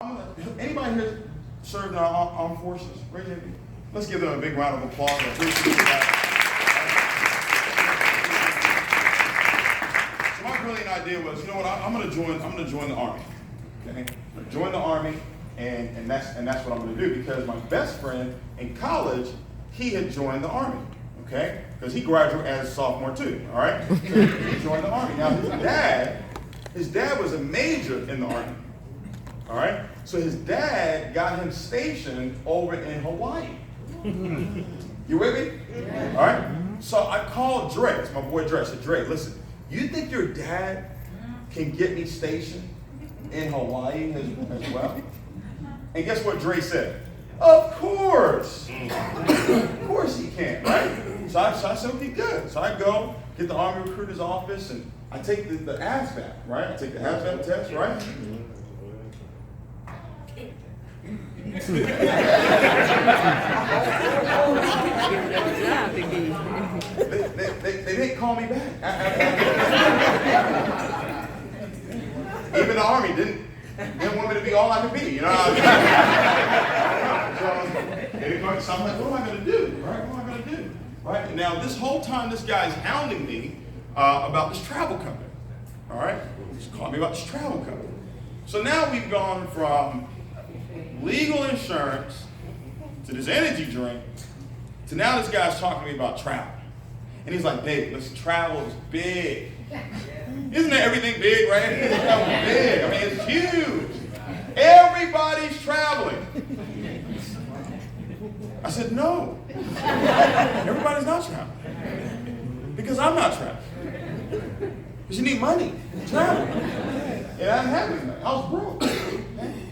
Anybody here served in our armed forces? Raise your hand. Let's give them a big round of applause. I appreciate that. So my brilliant idea was, you know what? I'm going to join the Army. Okay, I'm going to join the Army, and that's what I'm going to do, because my best friend in college, he had joined the Army. Okay, because he graduated as a sophomore too. All right, so he joined the Army. Now his dad was a major in the Army. All right, so his dad got him stationed over in Hawaii. You with me? Yeah. All right, so I called Dre. It's my boy Dre. I said, Dre, listen, you think your dad can get me stationed in Hawaii as well? And guess what Dre said? Of course. Of course he can, right? So I said, okay, good. So I go, get the Army recruiter's office, and I take the ASVAB, right? I take the ASVAB test, right? They didn't call me back. Even the Army didn't want me to be all I could be, you know. So I'm like, what am I going to do? Right? What am I going to do? Right? And now this whole time, this guy's hounding me about this travel company. All right? He's calling me about this travel company. So now we've gone from legal insurance to this energy drink to now this guy's talking to me about travel. And he's like, David, listen, travel is big. Isn't everything big, right? It's big. I mean, it's huge. Everybody's traveling. I said, no. Everybody's not traveling. Because I'm not traveling. Because you need money to travel. And I didn't have any money. I was broke.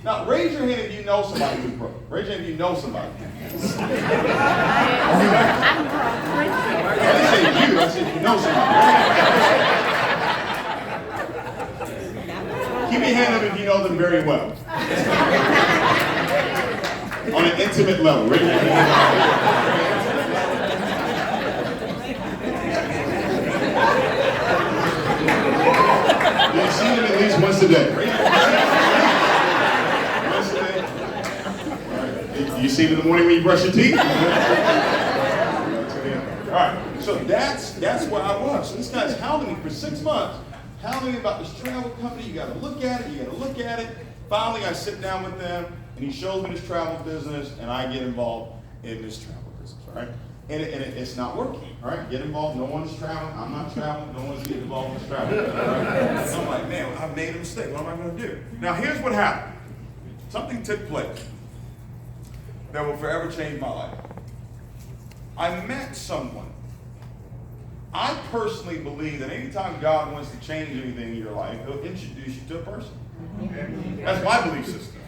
Now, raise your hand if you know somebody who's broke. Raise your hand if you know somebody. I'm broke. I didn't say you, I said you know somebody. Keep your hand up if you know them very well. On an intimate level. Raise your hand. You see them at least once a day. You see them in the morning when you brush your teeth? All right, so that's where I was. So this guy's hounding me for 6 months, hounding me about this travel company. You got to look at it, you got to look at it. Finally, I sit down with them, and he shows me this travel business, and I get involved in this travel business, all right? And it's not working, all right? Get involved, no one's traveling, I'm not traveling, no one's getting involved in this travel. Right? So I'm like, man, I've made a mistake, what am I going to do? Now, here's what happened. Something took place that will forever change my life. I met someone. I personally believe that anytime God wants to change anything in your life, He'll introduce you to a person. Okay? That's my belief system.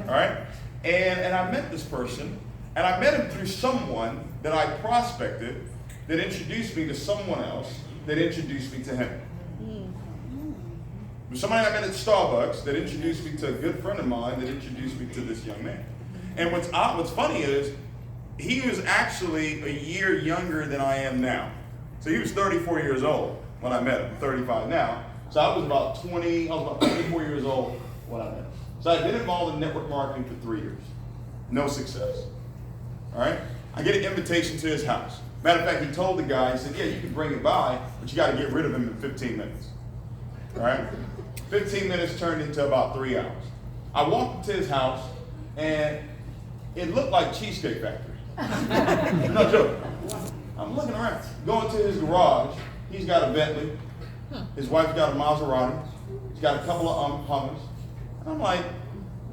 All right? And I met this person, and I met him through someone that I prospected that introduced me to someone else that introduced me to him. There's somebody I met at Starbucks that introduced me to a good friend of mine that introduced me to this young man. And what's funny is, he was actually a year younger than I am now. So he was 34 years old when I met him, 35 now. So I was about 24 years old when I met him. So I've been involved in network marketing for 3 years. No success. All right? I get an invitation to his house. Matter of fact, he told the guy, he said, yeah, you can bring it by, but you got to get rid of him in 15 minutes. All right? 15 minutes turned into about 3 hours. I walked into his house, and it looked like Cheesecake Factory. No joke. I'm looking around. Going to his garage. He's got a Bentley. His wife's got a Maserati. He's got a couple of Hummers. And I'm like,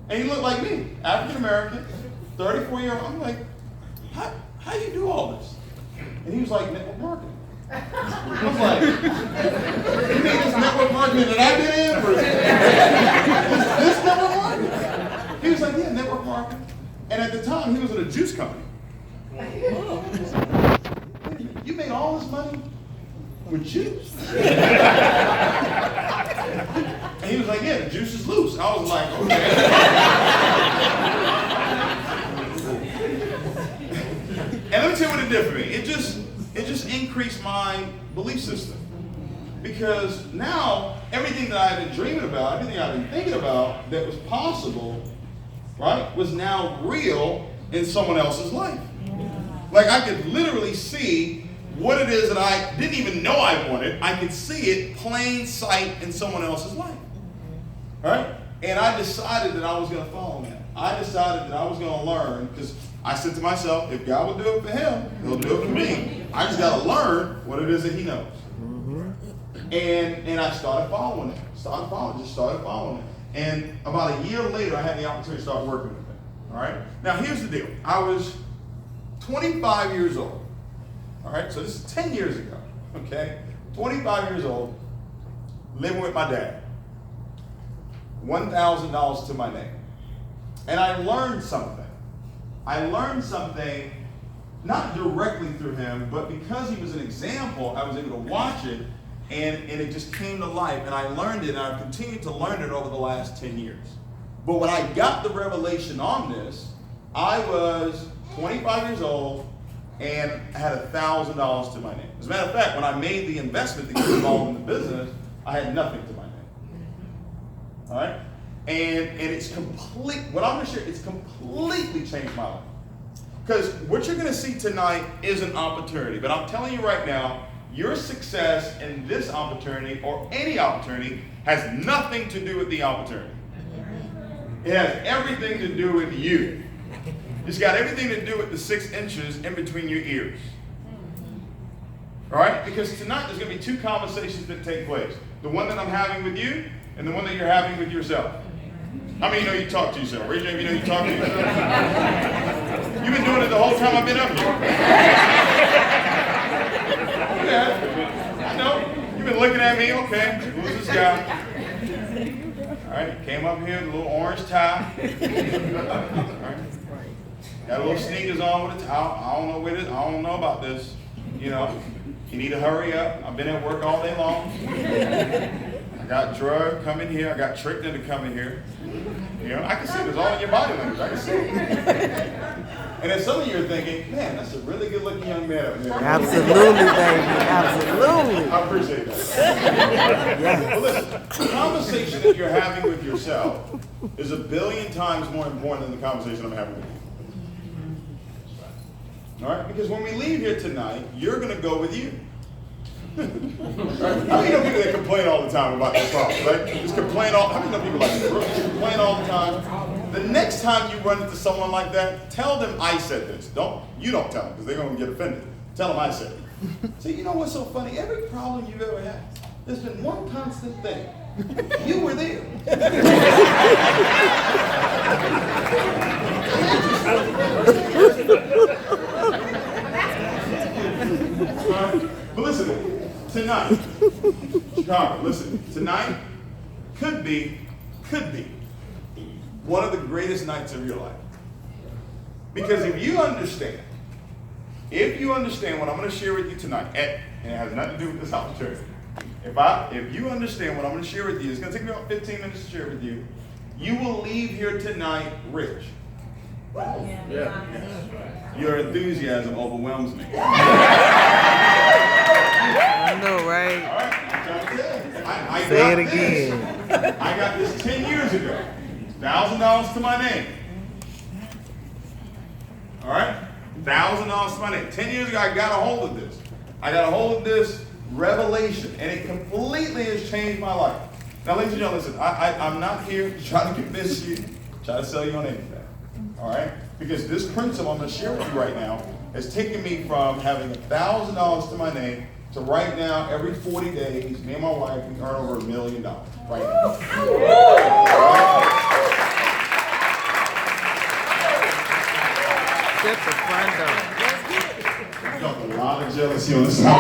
and he looked like me, African American, 34-year-old. I'm like, how do you do all this? And he was like, network marketing. I was like, you mean this network marketing that I've been in? Or is this network marketing? He was like, yeah, network marketing. And at the time, he was at a juice company. You made all this money with juice? And he was like, yeah, the juice is loose. I was like, okay. And let me tell you what it did for me. It just increased my belief system. Because now, everything that I've been dreaming about, everything I've been thinking about that was possible right, was now real in someone else's life. Like I could literally see what it is that I didn't even know I wanted. I could see it plain sight in someone else's life. Right? And I decided that I was going to follow that. I decided that I was going to learn, because I said to myself, if God will do it for him, he'll do it for me. I just got to learn what it is that he knows. And I started following it. Started following it. And about a year later, I had the opportunity to start working with him. All right? Now, here's the deal. I was 25 years old. All right? So this is 10 years ago. Okay? 25 years old, living with my dad. $1,000 to my name. And I learned something. I learned something not directly through him, but because he was an example, I was able to watch it, and it just came to life. And I learned it, and I've continued to learn it over the last 10 years. But when I got the revelation on this, I was 25 years old and I had $1,000 to my name. As a matter of fact, when I made the investment to get involved in the business, I had nothing to my name. All right? And it's what I'm going to share, it's completely changed my life. Because what you're going to see tonight is an opportunity. But I'm telling you right now, your success in this opportunity or any opportunity has nothing to do with the opportunity. It has everything to do with you. It's got everything to do with the 6 inches in between your ears. All right? Because tonight there's going to be 2 conversations that take place. The one that I'm having with you and the one that you're having with yourself. How many know you talk to yourself? Raise your hand if you know you talk to yourself. You've been doing it the whole time I've been up here. Yeah, I know. You've been looking at me. Okay, who's this guy? All right, he came up here with a little orange tie. All right. Got a little sneakers on with a towel. I don't know with it. I don't know about this. You know, you need to hurry up. I've been at work all day long. I got drugged coming here. I got tricked into coming here. You know, I can see it. It's all in your body language. I can see it. And then some of you are thinking, man, that's a really good looking young man up there. Absolutely, baby. Absolutely. I appreciate that. Yes. But listen, the conversation that you're having with yourself is 1 billion times more important than the conversation I'm having with you. All right? Because when we leave here tonight, you're going to go with you. Right? How many know people that complain all the time about their problems? Right? Just complain all. How many know people like this? Just complain all the time. The next time you run into someone like that, tell them I said this. You don't tell them because they're going to get offended. Tell them I said it. See, you know what's so funny? Every problem you've ever had, there's been one constant thing. You were there. But listen, tonight, Chicago, listen, tonight could be one of the greatest nights of your life. Because if you understand what I'm going to share with you tonight, and it has nothing to do with this opportunity. If you understand what I'm going to share with you, it's going to take me about 15 minutes to share with you, you will leave here tonight rich. Yeah. Your enthusiasm overwhelms me. I know, right? All right, I'm trying to tell you. I Say it again. I got this 10 years ago. $1,000 to my name. All right? $1,000 to my name. 10 years ago, I got a hold of this. I got a hold of this revelation, and it completely has changed my life. Now, ladies and gentlemen, listen, I'm not here to try to convince you, try to sell you on anything. All right? Because this principle I'm going to share with you right now has taken me from having $1,000 to my name to right now, every 40 days, me and my wife, we earn over $1 million right now. Get the front door. I felt a lot of jealousy on this side. I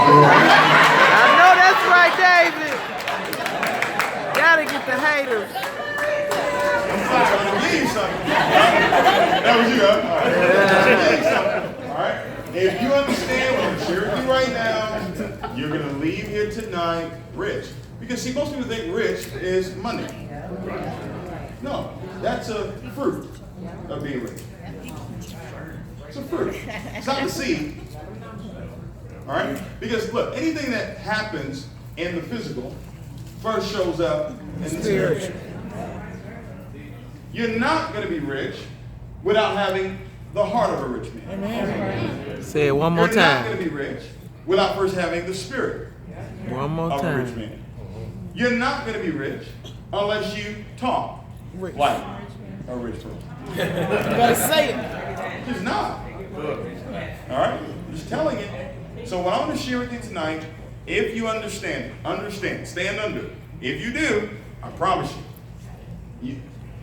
know that's right, David. Gotta get the haters. I'm trying to give you something. That was you, huh? All right. I'm trying to give you something. All right? If you understand what I'm sharing with you right now, you're going to leave here tonight rich. Because, see, most people think rich is money. No, that's a fruit of being rich. It's a fruit. It's not the seed. All right? Because, look, anything that happens in the physical first shows up in the spiritual. You're not going to be rich without having the heart of a rich man. Amen. Say it one more time. You're not going to be rich without first having the spirit one more of time. a rich man. You're not going to be rich unless you talk like a rich person. You better say it. Just not. All right? I'm just telling you. So what I'm going to share with you tonight, if you understand, stand under it. If you do, I promise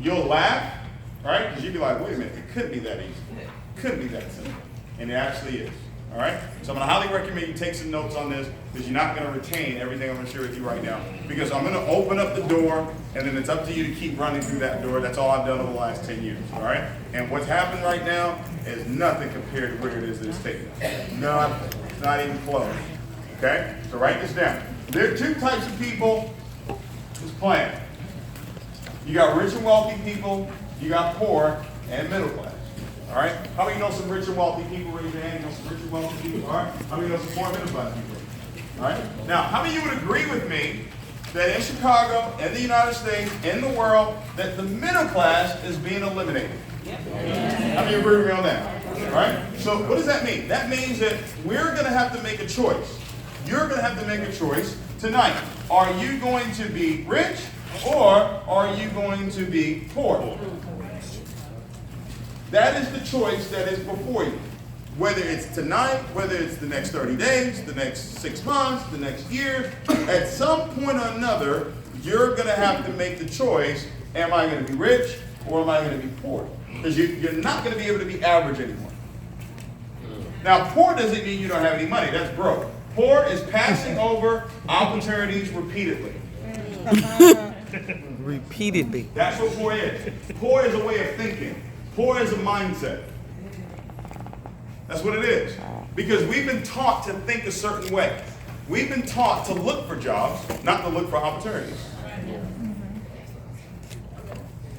you'll laugh, right? Because you'll be like, wait a minute, it couldn't be that easy. It couldn't be that simple. And it actually is. All right? So I'm going to highly recommend you take some notes on this because you're not going to retain everything I'm going to share with you right now. Because I'm going to open up the door, and then it's up to you to keep running through that door. That's all I've done over the last 10 years. All right? And what's happened right now is nothing compared to where it is that it's taken us. Nothing. It's not even close. Okay? So write this down. There are two types of people this planet. You got rich and wealthy people, you got poor and middle class. All right? How many know some rich and wealthy people? Raise your hand. You know some rich and wealthy people? All right? How many know some poor and middle class people? All right? Now, how many of you would agree with me that in Chicago, in the United States, in the world, that the middle class is being eliminated? How many agree with me on that? All right? So what does that mean? That means that we're going to have to make a choice. You're going to have to make a choice tonight. Are you going to be rich or are you going to be poor? That is the choice that is before you. Whether it's tonight, whether it's the next 30 days, the next 6 months, the next year, at some point or another, you're going to have to make the choice, am I going to be rich or am I going to be poor? Because you're not going to be able to be average anymore. Now, poor doesn't mean you don't have any money. That's broke. Poor is passing over opportunities repeatedly. Repeatedly. That's what poor is. Poor is a way of thinking. Poor is a mindset. That's what it is. Because we've been taught to think a certain way. We've been taught to look for jobs, not to look for opportunities.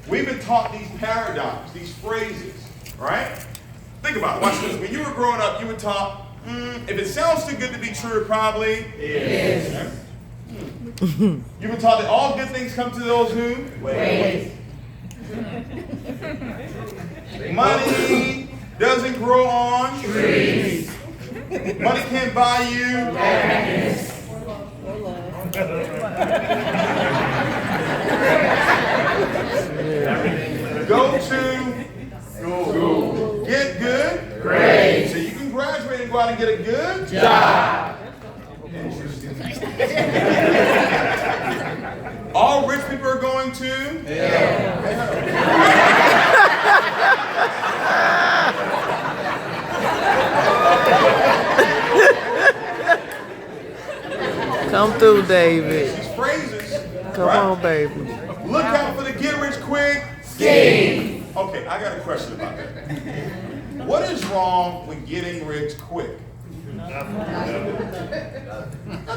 We've been taught these paradigms, these phrases, right? Think about it. Watch this. When you were growing up, you were taught, if it sounds too good to be true, it probably is. Okay? You were taught that all good things come to those who wait. Money doesn't grow on trees. Money can't buy you happiness. Go to school. Get good grades. So you can graduate and go out and get a good job. All rich people are going to Come through, David. These phrases. Come on, baby. Look out for the get rich quick scheme. Okay, I got a question about that. What is wrong with getting rich quick? Now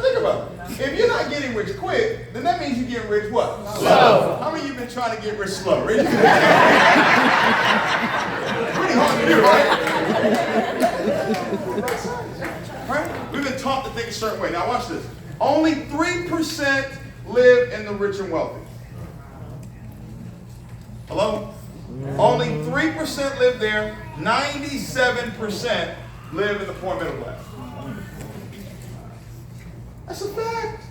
think about it. If you're not getting rich quick, then that means you're getting rich what? Slow. How many of you been trying to get rich slow? Raise your hand. Pretty hard to do, right? Right? We've been taught to think a certain way. Now watch this. Only 3% live in the rich and wealthy. Hello? Only 3% live there. 97% live in the poor middle class. That's a fact.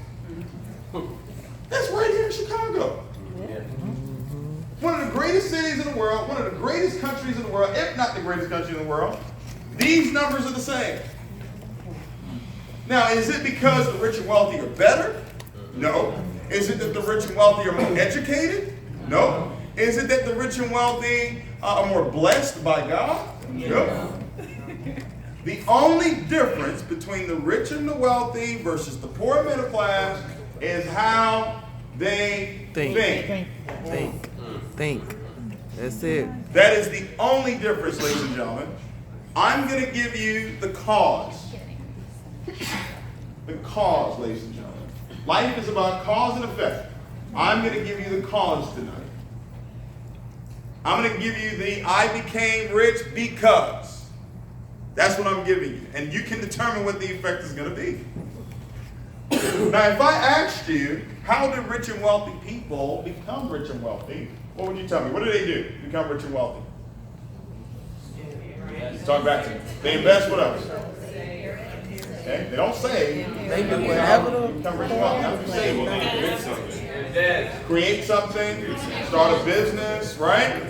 That's right here in Chicago. One of the greatest cities in the world, one of the greatest countries in the world, if not the greatest country in the world. These numbers are the same. Now, is it because the rich and wealthy are better? No. Is it that the rich and wealthy are more educated? No. Is it that the rich and wealthy are more blessed by God? No. The only difference between the rich and the wealthy versus the poor and middle class is how they think. Think. That's it. That is the only difference, ladies and gentlemen. I'm going to give you the cause. The cause, ladies and gentlemen. Life is about cause and effect. I'm going to give you the cause tonight. I'm going to give you the I became rich because. That's what I'm giving you. And you can determine what the effect is going to be. Now, if I asked you, how do rich and wealthy people become rich and wealthy? What would you tell me? What do they do to become rich and wealthy? Talk back to me. They invest. What else? Okay. They don't save. They do whatever. Become rich and wealthy. Not save. Create something. Start a business. Right?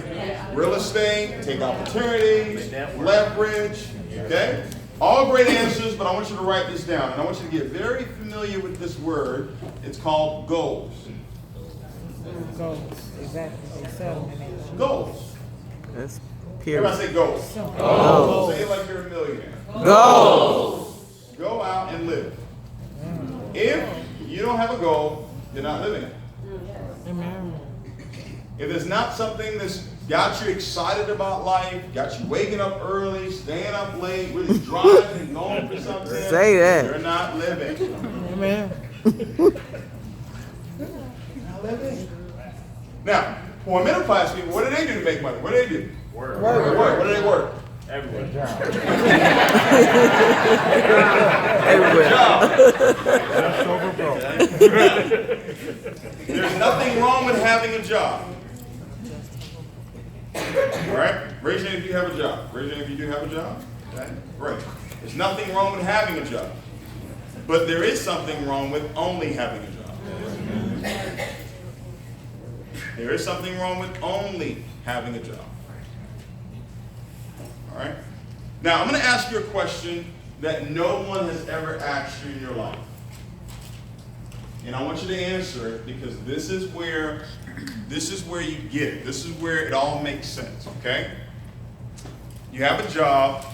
Real estate. Take opportunities. Leverage. Okay. All great answers, but I want you to write this down, and I want you to get very familiar with this word. It's called goals. Goals, exactly. Goals. That's period. Everybody say goals. Goals. Say it like you're a millionaire. Goals. Go out and live. If you don't have a goal, you're not living it. Amen. If it's not something that's got you excited about life, got you waking up early, staying up late, really driving and going for something, Say that. you're not living. Amen. Now, for middle class people, what do they do to make money? What do they do? Work. Work. What do they work? Everywhere. Everywhere. Just over broke. There's nothing wrong with having a job. All right? Raise your hand if you have a job. Raise your hand if you do have a job. Okay? Great. There's nothing wrong with having a job. But there is something wrong with only having a job. There is something wrong with only having a job. All right? Now, I'm going to ask you a question that no one has ever asked you in your life. And I want you to answer it because this is where you get it. This is where it all makes sense, okay? You have a job.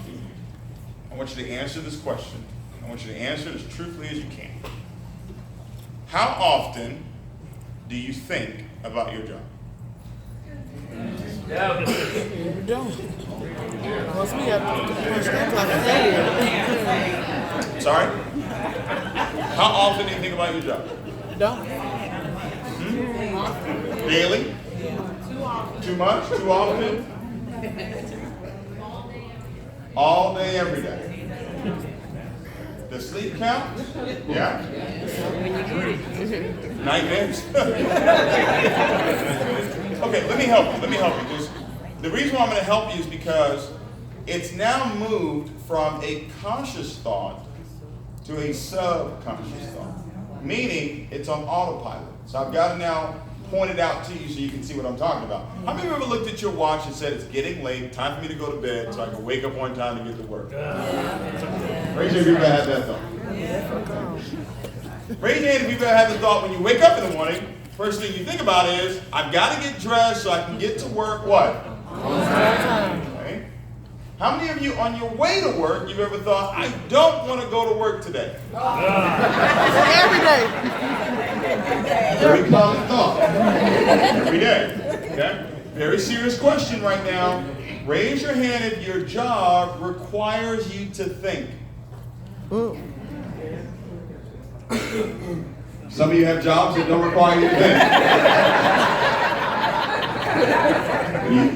I want you to answer this question. I want you to answer it as truthfully as you can. How often do you think about your job? We don't. Once we have to push that like Sorry? How often do you think about your job? don't. Daily? Too much? Too often? All day, every day. Does sleep count? Yeah? Nightmares? Okay, let me help you. Because the reason why I'm going to help you is because it's now moved from a conscious thought to a subconscious thought. Meaning, it's on autopilot. So I've got to now point it out to you so you can see what I'm talking about. How many of you ever looked at your watch and said, it's getting late, time for me to go to bed so I can wake up on time to get to work? Raise your hand if you've ever had that thought. Raise your hand if you've ever had the thought when you wake up in the morning, first thing you think about is, I've got to get dressed so I can get to work, what? Okay. How many of you on your way to work, you've ever thought, I don't want to go to work today? Every day. Very common thought. Every day. Okay? Very serious question right now. Raise your hand if your job requires you to think. Some of you have jobs that don't require you to think.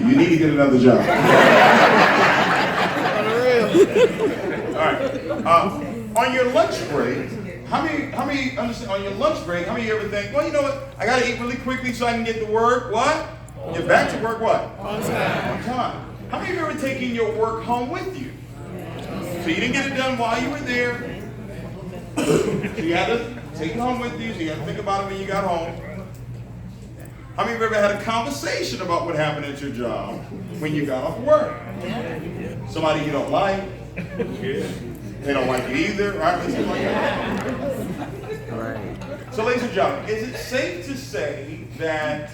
You need to get another job. All right. On your lunch break, how many understand? On your lunch break, how many of you ever think, well, you know what? I got to eat really quickly so I can get to work. What? Get back to work. What? On time. How many of you ever taken your work home with you? So you didn't get it done while you were there. So you had to take it home with you. So you had to think about it when you got home. How many of you ever had a conversation about what happened at your job when you got off work? Somebody you don't like. They don't like you either, right? Right. So, ladies and gentlemen, is it safe to say that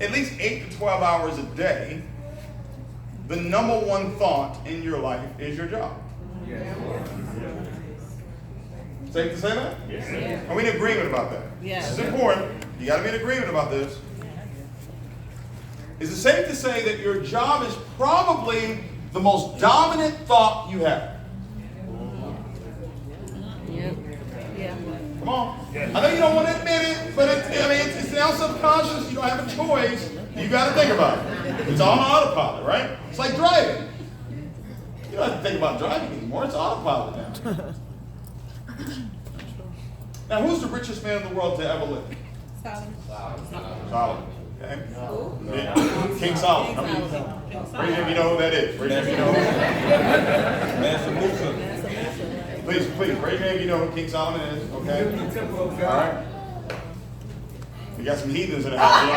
at least 8 to 12 hours a day, the number one thought in your life is your job? Yes. Safe to say that? Yes. Are we in agreement about that? Yes. This is important. You got to be in agreement about this. Is it safe to say that your job is probably the most dominant thought you have? Yeah. Come on. I know you don't want to admit it, but it's now subconscious. You don't have a choice. You got to think about it. It's on autopilot, right? It's like driving. You don't have to think about driving anymore. It's autopilot now. Now, who's the richest man in the world to ever live? Solomon. Okay. Yeah. King Solomon. Raise your hand if you know who that is. Raise your hand if you know who Please, raise your hand if you know who King Solomon is. Okay. All right. We got some heathens in the house.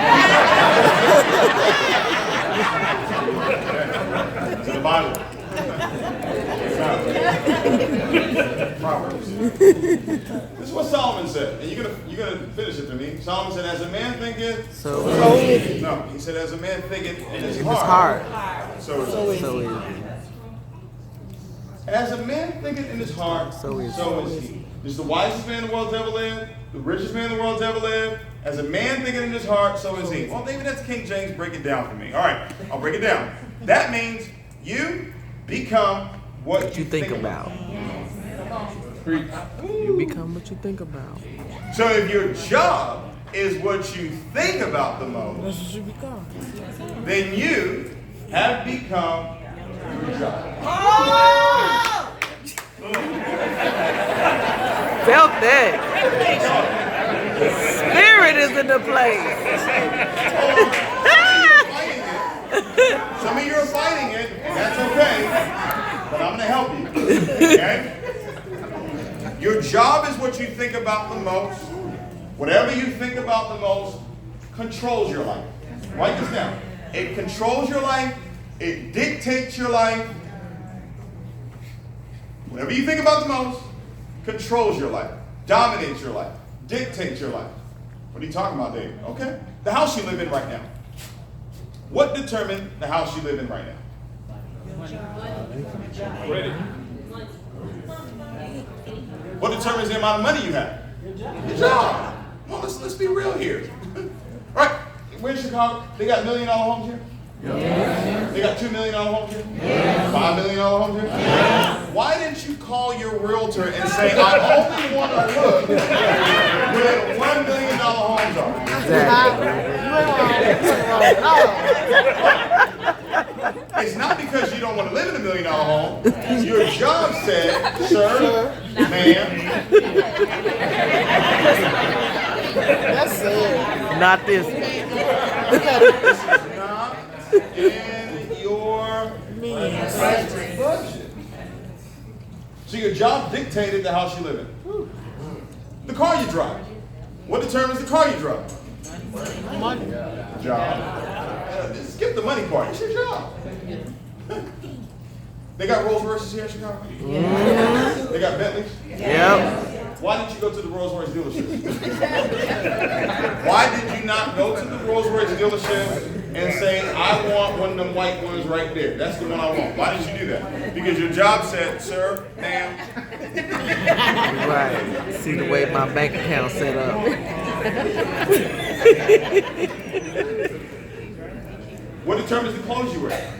It's in the Bible. Proverbs. This is what Solomon said, and you're gonna finish it for me. Solomon said, "As a man thinketh, So no." He said, "As a man thinketh in his heart, so is he." So is As a man thinketh in his heart, so is he. This is the wisest man in the world to ever live, the richest man in the world to ever live. As a man thinketh in his heart, so is he. Well, maybe that's King James. Break it down for me. All right, I'll break it down. That means you become what you think about. You become what you think about. So if your job is what you think about the most, That's what you become. then you have become your job. Felt that. Spirit is in the place. Some of you are fighting it. That's okay. But I'm going to help you. Okay? Your job is what you think about the most. Whatever you think about the most controls your life. Write this down. It controls your life. It dictates your life. Whatever you think about the most controls your life, dominates your life, dictates your life. What are you talking about, David? Okay. The house you live in right now. What determined the house you live in right now? What determines the amount of money you have? Your job. Well, let's be real here. Right? We're in Chicago. They got $1 million homes here? Yes. They got $2 million homes here? Yes. $5 million homes here? Yes. Why didn't you call your realtor and say, I only want to look where $1 million homes are? It's not because you don't want to live in $1 million home. Your job said, sir, ma'am. That's it. Not this. This is not in your budget. So your job dictated the house you live in. The car you drive. What determines the car you drive? Money. Job. Skip the money part. It's your job. They got Rolls Royces here in Chicago? Mm-hmm. They got Bentleys? Yep. Why didn't you go to the Rolls Royce dealership? Why did you not go to the Rolls Royce dealership and say, I want one of them white ones right there? That's the one I want. Why didn't you do that? Because your job said, sir, ma'am. Right. See the way my bank account set up. What determines the clothes you wear?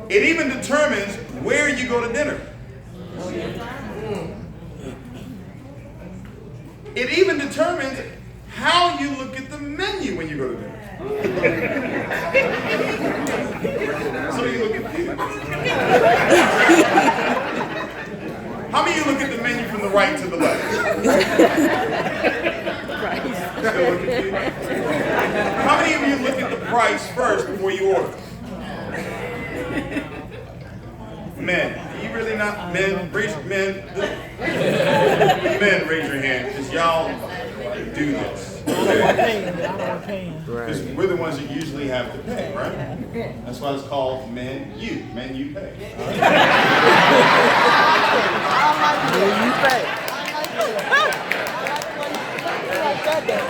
It even determines where you go to dinner. It even determines how you look at the menu when you go to dinner. Some of you look at the How many of you look at the menu from the right to the left? How many of you look at the price first before you order? Men, you really not men? Raise men. Men, raise your hand, because y'all do this. Okay? Because we're the ones that usually have to pay, right? That's why it's called men you. Men you pay. Men you pay.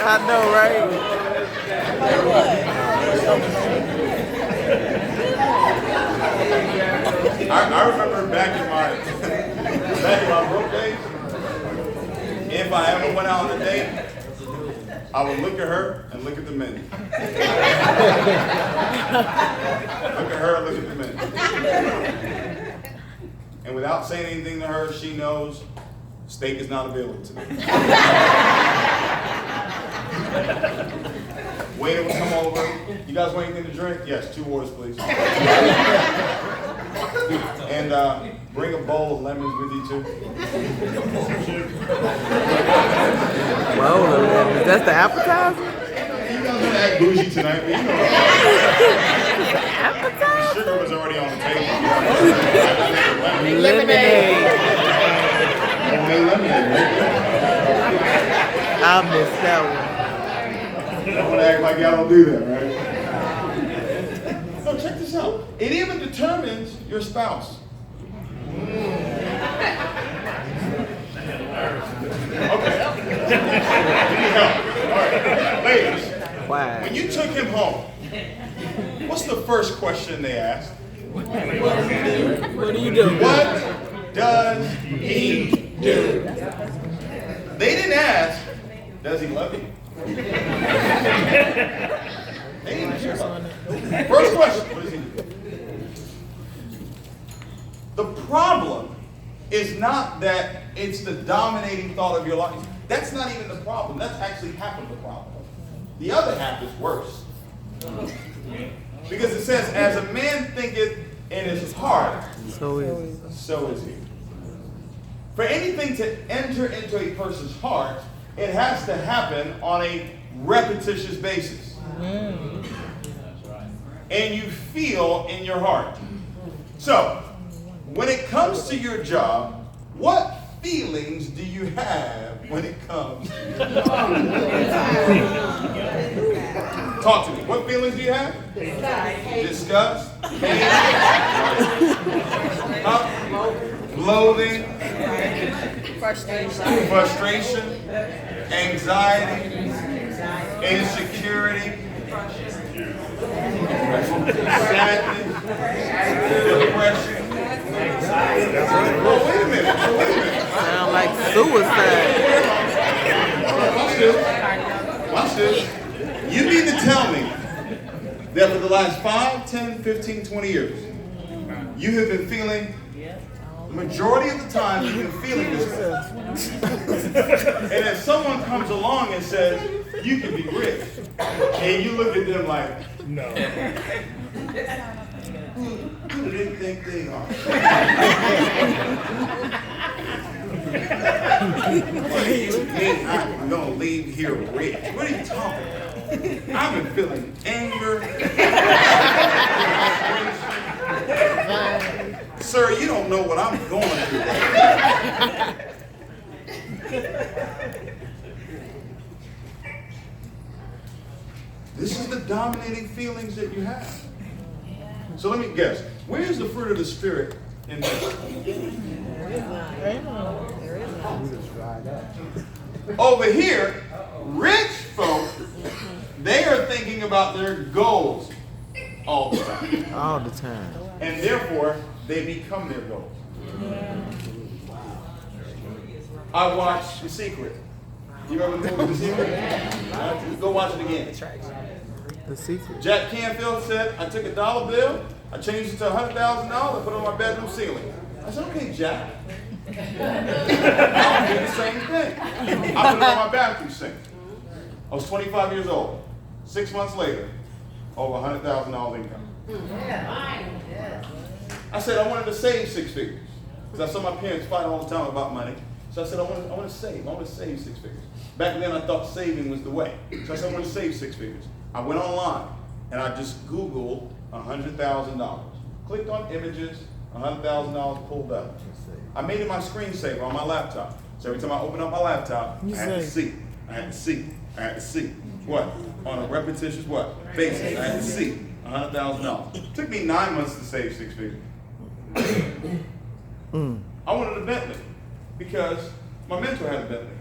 I know, right? I remember back in my broke days, if I ever went out on a date, I would look at her and look at the menu. Look at her and look at the menu. And without saying anything to her, she knows steak is not available to me. Waiter would come over. You guys want anything to drink? Yes, 2 waters, please. And bring a bowl of lemons with you too? Whoa, that's the appetizer? You guys want to act bougie tonight, but you know the sugar was already on the table. Lemonade. I missed that one. I don't want to act like y'all don't do that, right? No, check this out. It even determines your spouse. Okay. All right. Ladies, Wow. when you took him home, what's the first question they asked? What do you do? What does he do? They didn't ask, does he love you? They didn't care about that. First question, what does he do? The problem is not that it's the dominating thought of your life. That's not even the problem. That's actually half of the problem. The other half is worse. Because it says, as a man thinketh in his heart, So is so is he. For anything to enter into a person's heart, it has to happen on a repetitious basis. And you feel in your heart. So, when it comes to your job, what feelings do you have when it comes? Talk to me. What feelings do you have? Disgust, hate, loathing, frustration, anxiety, insecurity, sadness, depression. Oh, wait a minute. sound like suicide. Watch this. You mean to tell me that for the last 5, 10, 15, 20 years, you have been feeling, the majority of the time, you've been feeling this way. And then someone comes along and says, you can be rich. And you look at them like, no. Who do they think they are? What do you mean I'm going to leave here rich? What are you talking about? I've been feeling anger. Sir, you don't know what I'm going through right now. This is the dominating feelings that you have. So let me guess. Where's the fruit of the Spirit in this? Over here, rich folk, they are thinking about their goals all the time. All the time. And therefore, they become their goals. I watched The Secret. You remember the movie The Secret? Go watch it again. The Secret. Jack Canfield said, I took a dollar bill, I changed it to $100,000, I put it on my bedroom ceiling. I said, okay, Jack. I'll do the same thing. I put it on my bathroom sink. I was 25 years old. 6 months later, over $100,000 income. I said I wanted to save 6 figures. Because I saw my parents fight all the time about money. So I said, I want to save. I want to save 6 figures. Back then, I thought saving was the way. So I said, I want to save 6 figures. I went online, and I just Googled $100,000. Clicked on images, $100,000 pulled up. I made it my screensaver on my laptop. So every time I open up my laptop, I had to see. I had to see. I had to see. What? On a repetitious what? Basis. I had to see $100,000. Took me 9 months to save 6 figures. I wanted a Bentley because my mentor had a Bentley.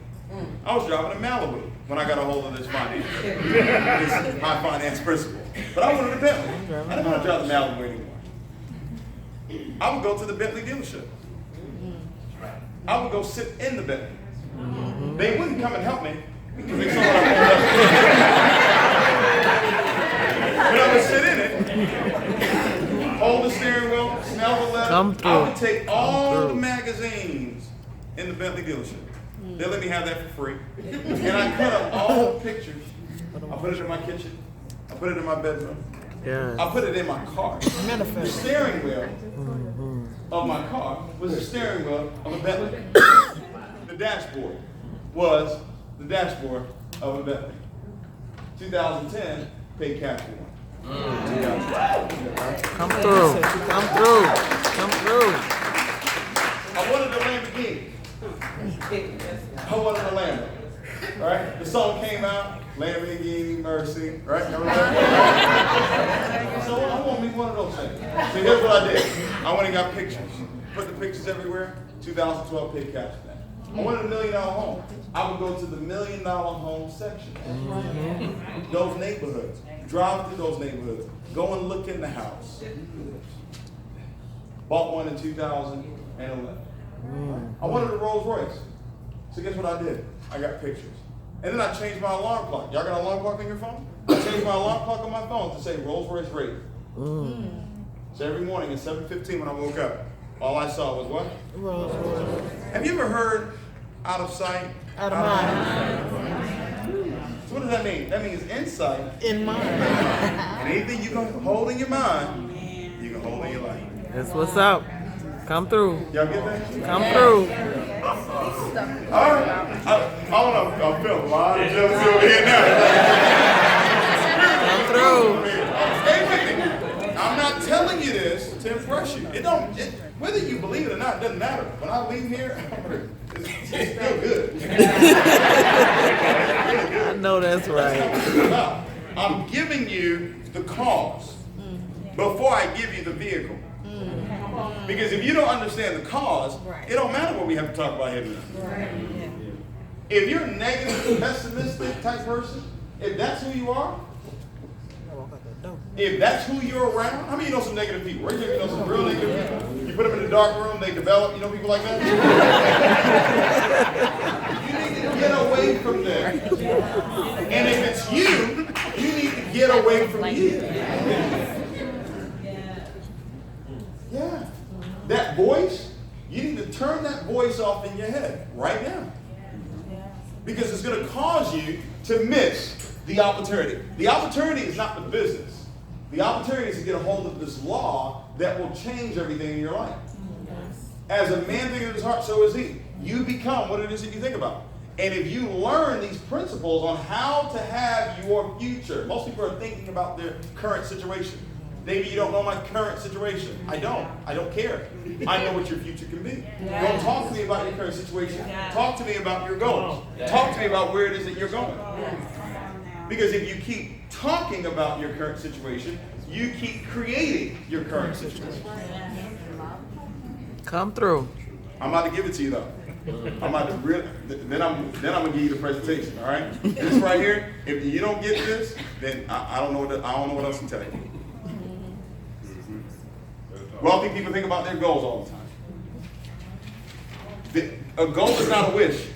I was driving a Malibu when I got a hold of this finance, this high finance principle. But I wanted a Bentley. I didn't want to drive the Malibu anymore. I would go to the Bentley dealership. I would go sit in the Bentley. They wouldn't come and help me because they saw what I was. But I would sit in it, hold the steering wheel, smell the leather. I would take all the magazines in the Bentley dealership. They let me have that for free. And I cut up all the pictures. I put it in my kitchen. I put it in my bedroom. Yeah. I put it in my car. The steering wheel of my car was the steering wheel of a Bentley. The dashboard was the dashboard of a Bentley. 2010, paid cash for one. Come through. Come through. Come through. I wanted a Lamborghini. I wanted a Lambo. Right? The song came out, Lamborghini Mercy. Right? Remember that? So I want me one of those things. So here's what I did. I went and got pictures. Put the pictures everywhere. 2012 paid cash for that. I wanted $1 million home. I would go to the $1 million home section. Those neighborhoods. Drive through those neighborhoods. Go and look in the house. Bought one in 2011. I wanted a Rolls Royce. So guess what I did? I got pictures. And then I changed my alarm clock. Y'all got an alarm clock on your phone? I changed my alarm clock on my phone to say Rolls Royce rated. So every morning at 7:15 when I woke up, all I saw was what? Rolls Royce. Have you ever heard out of sight? Out of mind. So what does that mean? That means insight. In mind. And anything you can hold in your mind, you can hold in your life. That's what's up. Come through. Y'all get that? Come through. All right. I don't know. I'm feeling a lot of jealousy over here now. Come through. Stay with me. I'm not telling you this to impress you. Whether you believe it or not, it doesn't matter. When I leave here, it's still good. I know that's right. I'm giving you the cause before I give you the vehicle. Because if you don't understand the cause, it don't matter what we have to talk about here today. If you're a negative, pessimistic type person, if that's who you are, if that's who you're around, how many of you know some negative people? Right here, you know some real negative people. You put them in the dark room, they develop. You know people like that? You need to get away from them. And if it's you need to get away from you. Yeah. That voice, you need to turn that voice off in your head right now. Because it's going to cause you to miss the opportunity. The opportunity is not the business. The opportunity is to get a hold of this law that will change everything in your life. As a man thinks in his heart, so is he. You become what it is that you think about. And if you learn these principles on how to have your future, most people are thinking about their current situation. Maybe you don't know my current situation. I don't care. I know what your future can be. Don't talk to me about your current situation. Talk to me about your goals. Talk to me about where it is that you're going. Because if you keep talking about your current situation, you keep creating your current situation. Come through. I'm about to give it to you though. I'm about to then I'm gonna give you the presentation. All right. This right here. If you don't get this, then I don't know what else to tell you. Wealthy people think about their goals all the time. A goal is not a wish.